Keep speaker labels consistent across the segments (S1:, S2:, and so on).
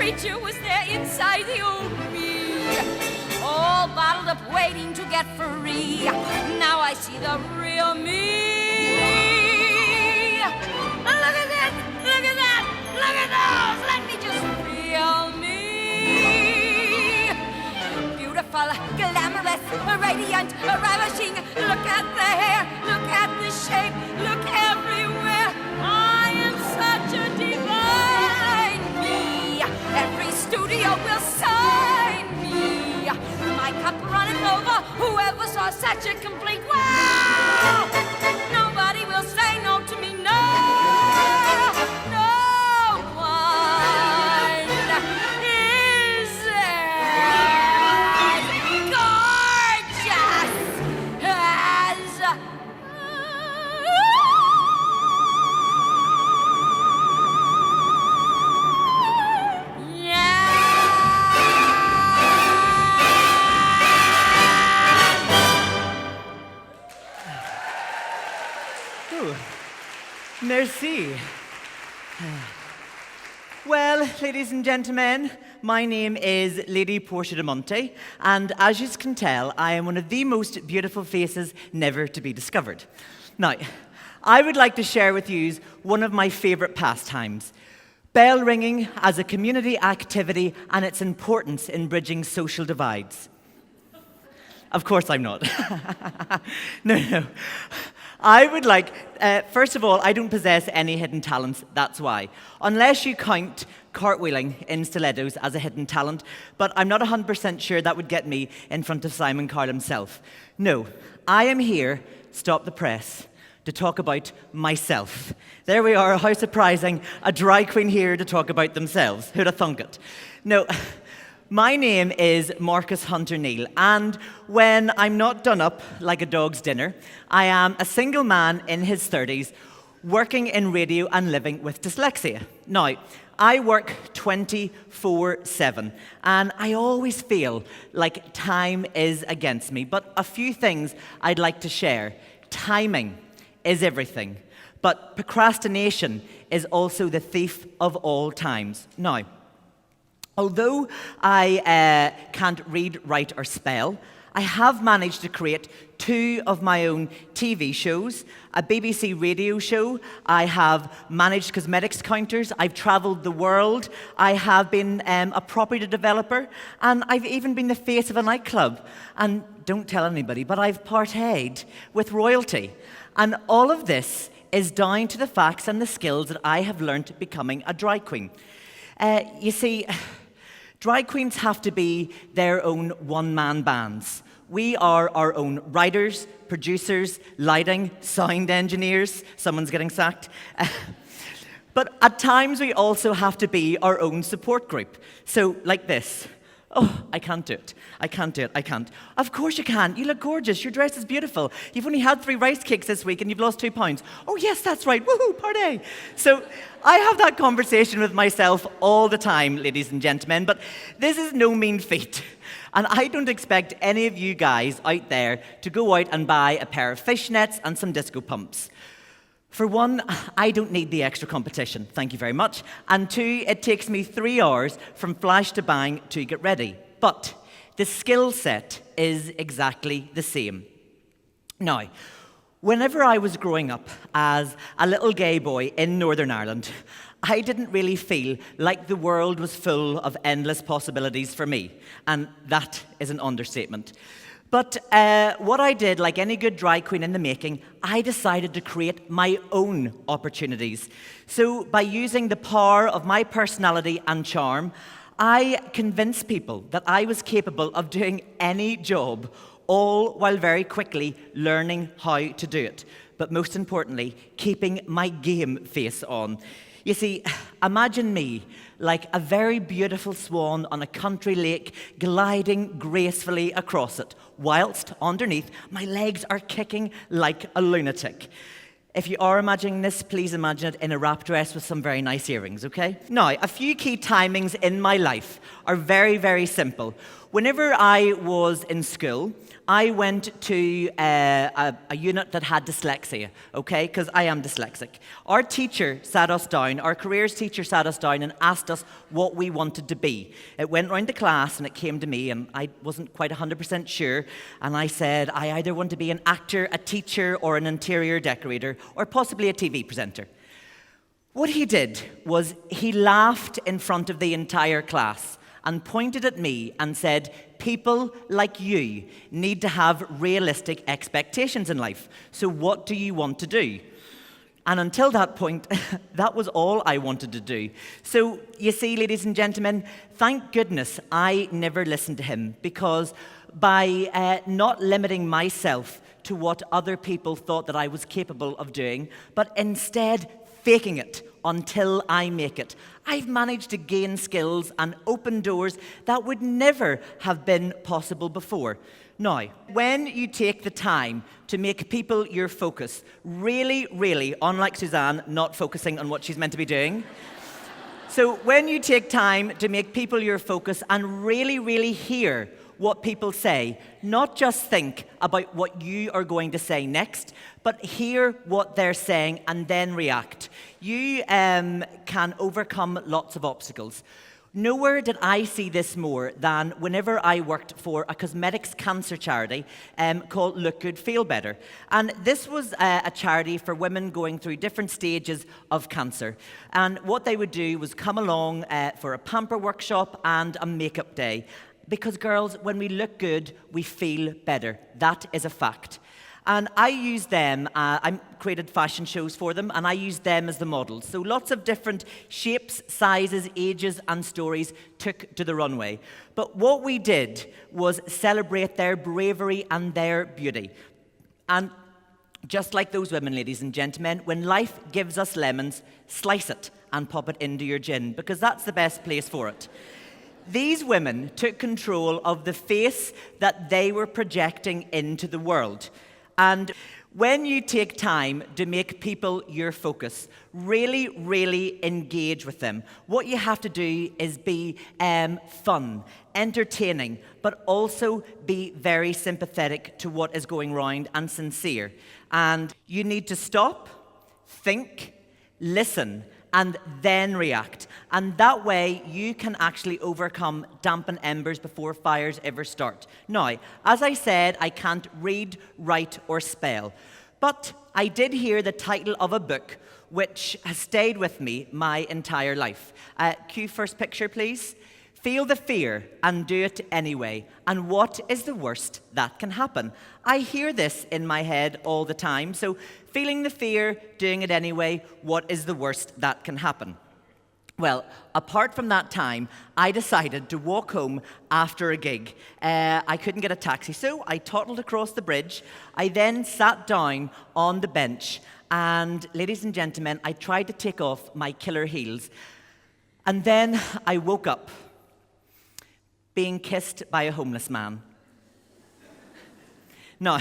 S1: creature was there inside the old me, all bottled up waiting to get free. Now I see the real me. Look at this, look at that, look at those. Let me just feel me. Beautiful, glamorous, radiant, ravishing. Look at the hair, look at the shape, look everywhere. I am such a divine me. Every studio will sign me. My cup runneth over. Whoever saw such a complete wow. Nobody will say no to me. No, no one is as gorgeous as
S2: Merci. Well, ladies and gentlemen, my name is Lady Portia Di'Monte, and as you can tell, I am one of the most beautiful faces never to be discovered. Now, I would like to share with you one of my favorite pastimes, bell ringing as a community activity and its importance in bridging social divides. Of course I'm not. No. I would like, first of all, I don't possess any hidden talents, that's why. Unless you count cartwheeling in stilettos as a hidden talent, but I'm not 100% sure that would get me in front of Simon Cowell himself. No, I am here, stop the press, to talk about myself. There we are, how surprising, a drag queen here to talk about themselves. Who'd have thunk it? No. My name is Marcus Hunter-Neill, and when I'm not done up like a dog's dinner, I am a single man in his 30s, working in radio and living with dyslexia. Now, I work 24/7, and I always feel like time is against me, but a few things I'd like to share. Timing is everything, but procrastination is also the thief of all times. Now, although I can't read, write, or spell, I have managed to create 2 of my own TV shows, a BBC radio show, I have managed cosmetics counters, I've traveled the world, I have been a property developer, and I've even been the face of a nightclub. And don't tell anybody, but I've partayed with royalty. And all of this is down to the facts and the skills that I have learned becoming a drag queen. You see, drag queens have to be their own one-man bands. We are our own writers, producers, lighting, sound engineers. Someone's getting sacked. But at times we also have to be our own support group. So, like this. Oh, I can't do it. I can't do it. I can't. Of course you can. You look gorgeous. Your dress is beautiful. You've only had 3 rice cakes this week and you've lost 2 pounds. Oh, yes, that's right. Woohoo, party. So I have that conversation with myself all the time, ladies and gentlemen, but this is no mean feat. And I don't expect any of you guys out there to go out and buy a pair of fishnets and some disco pumps. For one, I don't need the extra competition, thank you very much. And 2, it takes me 3 hours from flash to bang to get ready. But the skill set is exactly the same. Now, whenever I was growing up as a little gay boy in Northern Ireland, I didn't really feel like the world was full of endless possibilities for me. And that is an understatement. But what I did, like any good drag queen in the making, I decided to create my own opportunities. So by using the power of my personality and charm, I convinced people that I was capable of doing any job, all while very quickly learning how to do it. But most importantly, keeping my game face on. You see, imagine me like a very beautiful swan on a country lake gliding gracefully across it, whilst underneath my legs are kicking like a lunatic. If you are imagining this, please imagine it in a wrap dress with some very nice earrings, okay? Now, a few key timings in my life are very, very simple. Whenever I was in school, I went to a unit that had dyslexia, okay, because I am dyslexic. Our teacher sat us down, our careers teacher sat us down and asked us what we wanted to be. It went round the class and it came to me, and I wasn't quite 100% sure, and I said, I either want to be an actor, a teacher, or an interior decorator, or possibly a TV presenter. What he did was he laughed in front of the entire class and pointed at me and said, people like you need to have realistic expectations in life. So what do you want to do? And until that point, that was all I wanted to do. So you see, ladies and gentlemen, thank goodness I never listened to him, because by not limiting myself to what other people thought that I was capable of doing, but instead faking it until I make it, I've managed to gain skills and open doors that would never have been possible before. Now, when you take the time to make people your focus, really, unlike Suzanne, not focusing on what she's meant to be doing. So when you take time to make people your focus and really hear what people say, not just think about what you are going to say next, but hear what they're saying and then react, you can overcome lots of obstacles. Nowhere did I see this more than whenever I worked for a cosmetics cancer charity called Look Good, Feel Better. And this was a charity for women going through different stages of cancer. And what they would do was come along for a pamper workshop and a makeup day. Because girls, when we look good, we feel better. That is a fact. And I used them, I created fashion shows for them, and I used them as the models. So lots of different shapes, sizes, ages, and stories took to the runway. But what we did was celebrate their bravery and their beauty. And just like those women, ladies and gentlemen, when life gives us lemons, slice it and pop it into your gin, because that's the best place for it. These women took control of the face that they were projecting into the world. And when you take time to make people your focus, really engage with them, what you have to do is be fun, entertaining, but also be very sympathetic to what is going round and sincere. And you need to stop, think, listen, and then react. And that way, you can actually overcome dampened embers before fires ever start. Now, as I said, I can't read, write, or spell. But I did hear the title of a book which has stayed with me my entire life. Cue first picture, please. Feel the fear and do it anyway. And what is the worst that can happen? I hear this in my head all the time. So, feeling the fear, doing it anyway, what is the worst that can happen? Well, apart from that time, I decided to walk home after a gig. I couldn't get a taxi, so I toddled across the bridge. I then sat down on the bench, and ladies and gentlemen, I tried to take off my killer heels. And then I woke up being kissed by a homeless man. Now,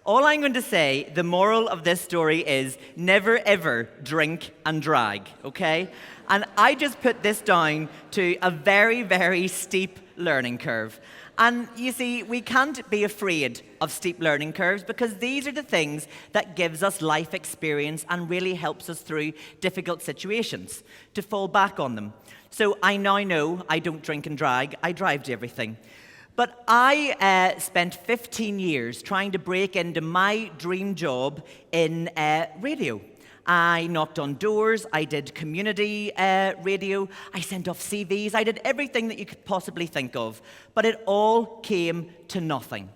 S2: all I'm going to say, the moral of this story is never ever drink and drag, okay? And I just put this down to a very steep learning curve. And you see, we can't be afraid of steep learning curves, because these are the things that gives us life experience and really helps us through difficult situations, to fall back on them. So I now know I don't drink and drag, I drive to everything. But I spent 15 years trying to break into my dream job in radio. I knocked on doors, I did community radio, I sent off CVs, I did everything that you could possibly think of. But it all came to nothing.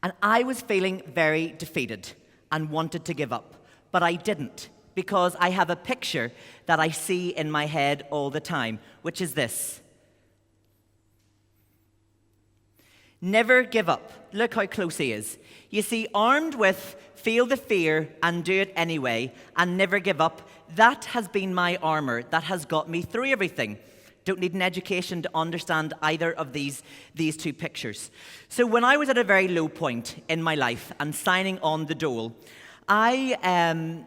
S2: And I was feeling very defeated and wanted to give up. But I didn't, because I have a picture that I see in my head all the time, which is this. Never give up. Look how close he is. You see, armed with feel the fear and do it anyway and never give up, that has been my armor that has got me through everything. Don't need an education to understand either of these two pictures. So when I was at a very low point in my life and signing on the dole, I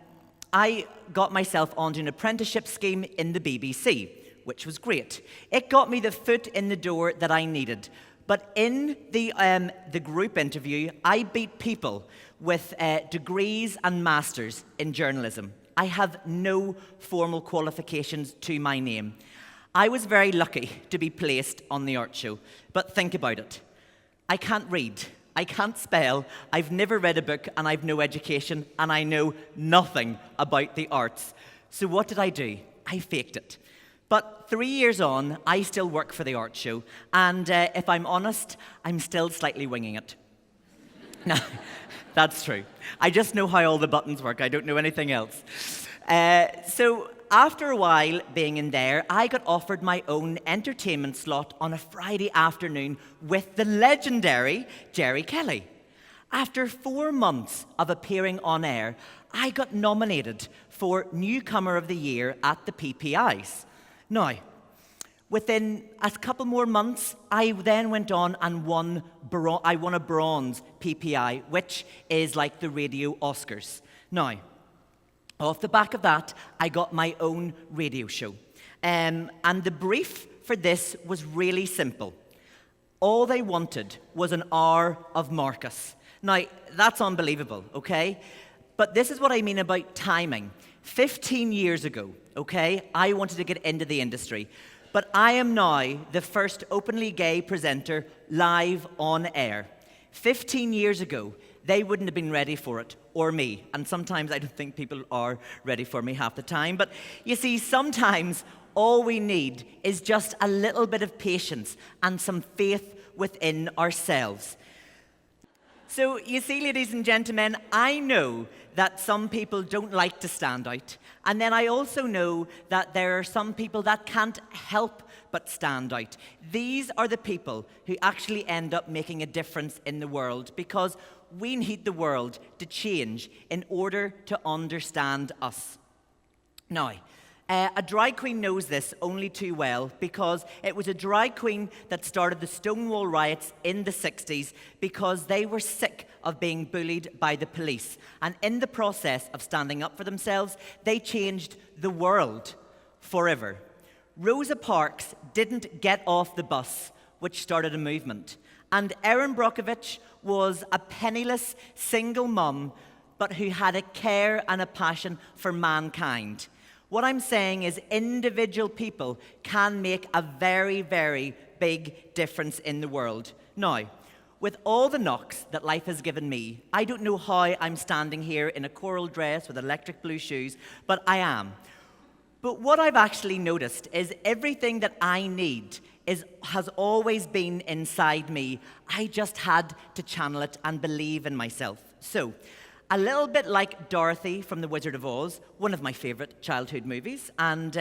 S2: got myself onto an apprenticeship scheme in the BBC, which was great. It got me the foot in the door that I needed. But in the group interview, I beat people with degrees and masters in journalism. I have no formal qualifications to my name. I was very lucky to be placed on the art show, but think about it. I can't read, I can't spell, I've never read a book, and I've no education, and I know nothing about the arts. So what did I do? I faked it. But 3 years on, I still work for the art show, and if I'm honest, I'm still slightly winging it. No, that's true. I just know how all the buttons work. I don't know anything else. So after a while being in there, I got offered my own entertainment slot on a Friday afternoon with the legendary Jerry Kelly. After 4 months of appearing on air, I got nominated for Newcomer of the Year at the PPIs. Now, within a couple more months, I then went on and won a bronze PPI, which is like the radio Oscars. Now, off the back of that, I got my own radio show. And the brief for this was really simple. All they wanted was an hour of Marcus. Now, that's unbelievable, okay? But this is what I mean about timing. 15 years ago, okay, I wanted to get into the industry. But I am now the first openly gay presenter live on air. 15 years ago, they wouldn't have been ready for it, or me. And sometimes I don't think people are ready for me half the time. But you see, sometimes all we need is just a little bit of patience and some faith within ourselves. So, you see, ladies and gentlemen, I know that some people don't like to stand out. And then I also know that there are some people that can't help but stand out. These are the people who actually end up making a difference in the world, because we need the world to change in order to understand us. Now, a drag queen knows this only too well, because it was a drag queen that started the Stonewall riots in the 60s because they were sick of being bullied by the police. And in the process of standing up for themselves, they changed the world forever. Rosa Parks didn't get off the bus, which started a movement. And Erin Brockovich was a penniless single mum, but who had a care and a passion for mankind. What I'm saying is individual people can make a very, very big difference in the world. Now, with all the knocks that life has given me, I don't know how I'm standing here in a coral dress with electric blue shoes, but I am. But what I've actually noticed is everything that I need has always been inside me. I just had to channel it and believe in myself. So, a little bit like Dorothy from The Wizard of Oz, one of my favorite childhood movies. And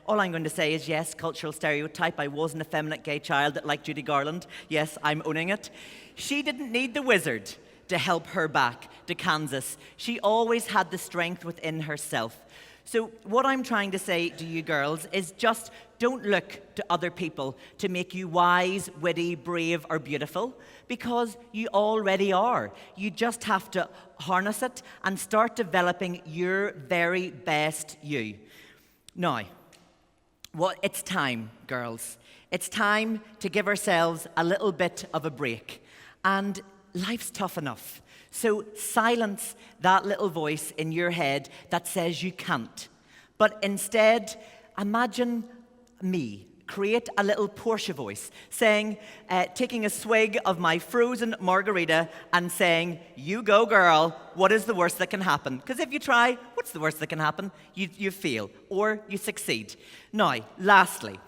S2: all I'm going to say is, yes, cultural stereotype. I was an effeminate gay child that liked Judy Garland. Yes, I'm owning it. She didn't need the wizard to help her back to Kansas. She always had the strength within herself. So what I'm trying to say to you girls is just don't look to other people to make you wise, witty, brave, or beautiful, because you already are. You just have to harness it and start developing your very best you. Now, it's time, girls. It's time to give ourselves a little bit of a break. And life's tough enough. So silence that little voice in your head that says you can't. But instead, imagine me. Create a little Portia voice saying, taking a swig of my frozen margarita and saying, you go girl, what is the worst that can happen? Because if you try, what's the worst that can happen? You fail or you succeed. Now, lastly,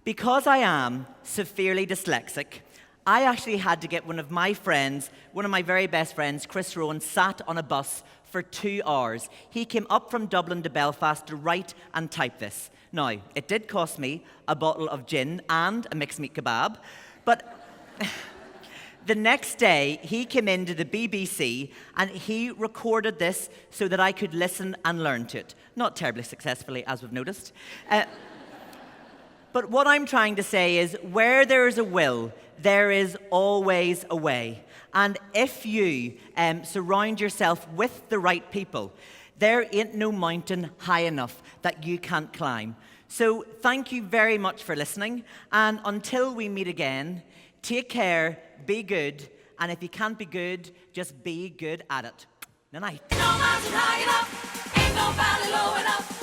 S2: because I am severely dyslexic, I actually had to get one of my very best friends, Chris Rowan, sat on a bus for 2 hours. He came up from Dublin to Belfast to write and type this. Now, it did cost me a bottle of gin and a mixed meat kebab, but the next day he came into the BBC and he recorded this so that I could listen and learn to it. Not terribly successfully, as we've noticed. But what I'm trying to say is, where there is a will, there is always a way. And if you surround yourself with the right people, there ain't no mountain high enough that you can't climb. So thank you very much for listening, and until we meet again, take care, be good, and if you can't be good, just be good at it. Good night.
S1: No mountain high enough, ain't no valley low enough.